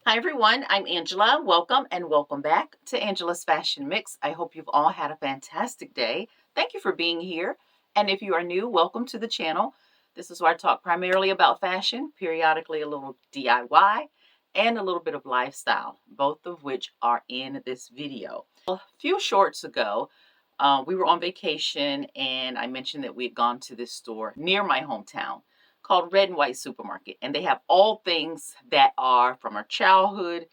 Hi everyone, I'm Angela. Welcome and welcome back to Angela's Fashion Mix. I hope you've all had a fantastic day. Thank you for being here. And if you are new, welcome to the channel. This is where I talk primarily about fashion, periodically a little DIY, and a little bit of lifestyle, both of which are in this video. A few shorts ago, we were on vacation and I mentioned that we had gone to this store near my hometown called Red and White Supermarket. And they have all things that are from our childhood,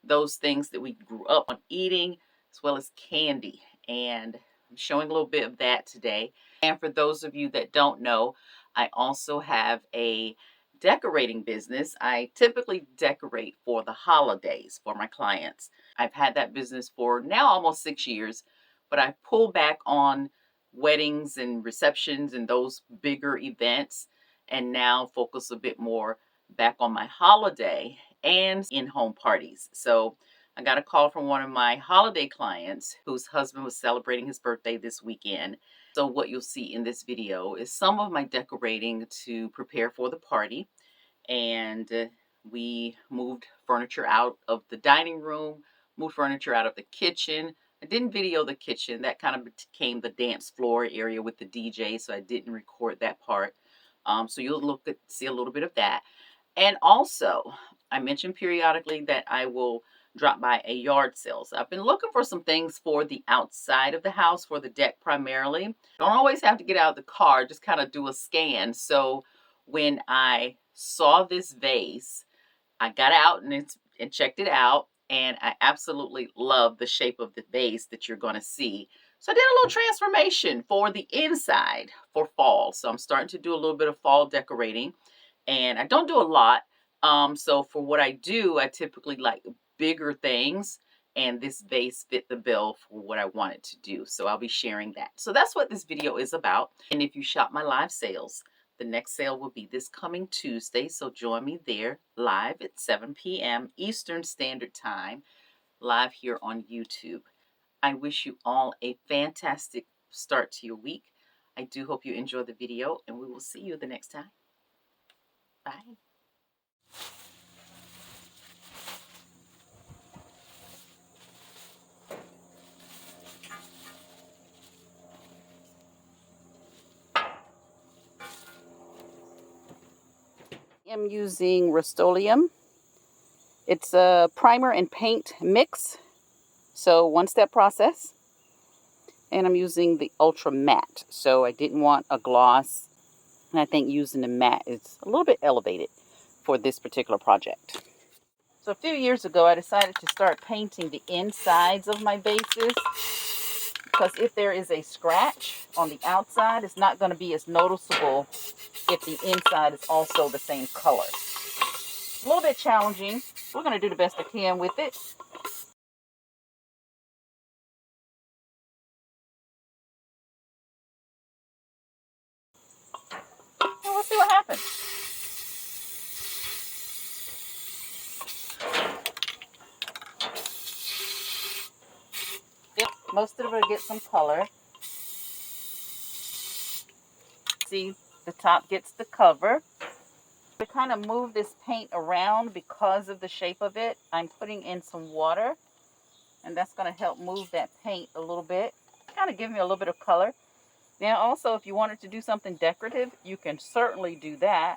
those things that we grew up on eating, as well as candy. And I'm showing a little bit of that today. And for those of you that don't know, I also have a decorating business. I typically decorate for the holidays for my clients. I've had that business for now almost 6 years, but I pulled back on weddings and receptions and those bigger events and now focus a bit more back on my holiday and in-home parties. So I got a call from one of my holiday clients whose husband was celebrating his birthday this weekend. So what you'll see in this video is some of my decorating to prepare for the party. And we moved furniture out of the dining room, moved furniture out of the kitchen. I didn't video the kitchen. That kind of became the dance floor area with the DJ, so I didn't record that part. So you'll see a little bit of that. And also, I mentioned periodically that I will drop by a yard sale. So I've been looking for some things for the outside of the house, for the deck primarily. Don't always have to get out of the car, just kind of do a scan. So when I saw this vase, I got out and checked it out, and I absolutely love the shape of the vase that you're going to see. So I did a little transformation for the inside for fall. So I'm starting to do a little bit of fall decorating, and I don't do a lot. So for what I do, I typically like bigger things, and this vase fit the bill for what I wanted to do. So I'll be sharing that. So that's what this video is about. And if you shop my live sales, the next sale will be this coming Tuesday, so join me there live at 7 p.m. Eastern Standard Time, live here on YouTube. I wish you all a fantastic start to your week. I do hope you enjoy the video, and we will see you the next time. Bye. I'm using Rust-Oleum. It's a primer and paint mix, so one-step process. And I'm using the Ultra Matte, so I didn't want a gloss, and I think using the matte is a little bit elevated for this particular project. So a few years ago, I decided to start painting the insides of my vases, because if there is a scratch on the outside, it's not going to be as noticeable if the inside is also the same color. A little bit challenging. We're going to do the best I can with it. And we'll see what happens. Yep, most of it will get some color. See, the top gets the cover. To kind of move this paint around because of the shape of it, I'm putting in some water, and that's going to help move that paint a little bit, kind of give me a little bit of color. Now also, if you wanted to do something decorative, you can certainly do that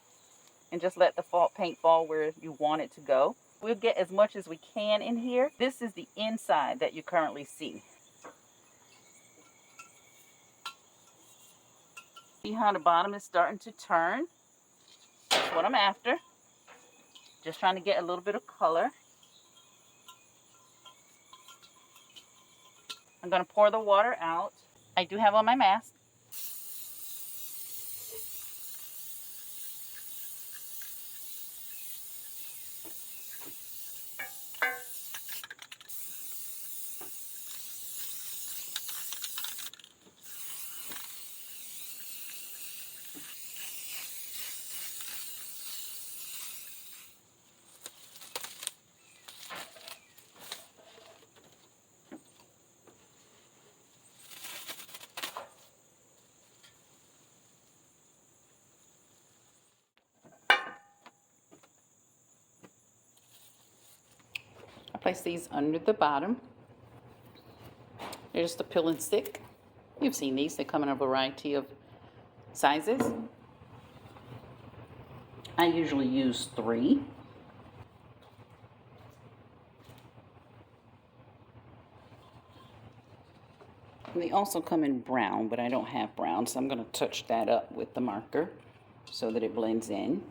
and just let the paint fall where you want it to go. We'll get as much as we can in here. This is the inside that you currently see. See how the bottom is starting to turn? That's what I'm after. Just trying to get a little bit of color. I'm going to pour the water out. I do have on my mask. Place these under the bottom. They're just a peel and stick. You've seen these. They come in a variety of sizes. I usually use 3. And they also come in brown, but I don't have brown, so I'm going to touch that up with the marker so that it blends in.